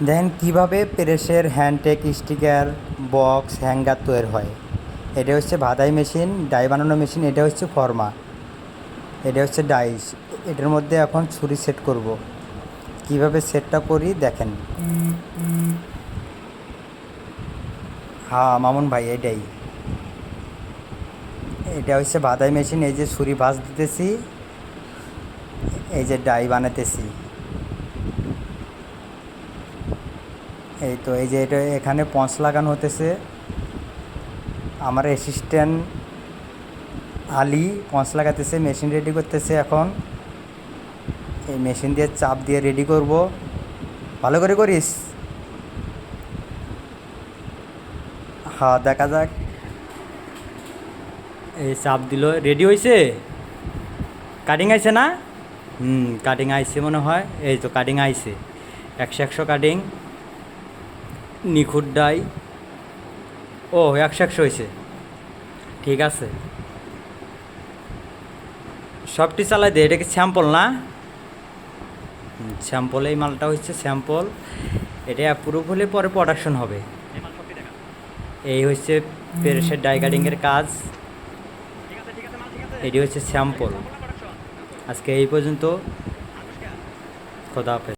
দেখেন কীভাবে প্রেসের হ্যান্ডটেক স্টিকার বক্স হ্যাঙ্গার তৈরি হয়। এটা হচ্ছে ভাদাই মেশিন, ডাই বানানো মেশিন। এটা হচ্ছে ফর্মা, এটা হচ্ছে ডাইস। এটার মধ্যে এখন ছুরি সেট করব। কিভাবে সেটটা করি দেখেন। হ্যাঁ মামুন ভাই, এটাই। এটা হচ্ছে ভাদাই মেশিন। এই যে ছুরি ভাঁজ দিতেছি, এই যে ডাই বানাতেছি। এই তো এই যে এটা এখানে পঞ্চ লাগানো হতেছে। আমার অ্যাসিস্ট্যান্ট আলী পঞ্চ লাগাতেছে, মেশিন রেডি করতেছে। এখন এই মেশিন দিয়ে চাপ দিয়ে রেডি করব। ভালো করে করিস। হ্যাঁ দেখা যাক। এই চাপ দিল, রেডি হয়েছে। কাটিং আইছে না? কাটিং আইছে মনে হয়। এই তো কাটিং আইছে, 100 কাটিং। নিখুঁত ডাই। ও 100 হয়েছে, ঠিক আছে। সবটি চালাই দে। এটা কি স্যাম্পল না? স্যাম্পল। এই মালটা হচ্ছে স্যাম্পল। এটা অ্যাপ্রুভ হলে পরে প্রোডাকশন হবে। এই হচ্ছে প্রেসের ডাই কাটিংয়ের কাজ। এটি হচ্ছে স্যাম্পল। আজকে এই পর্যন্ত। খোদা হাফেজ।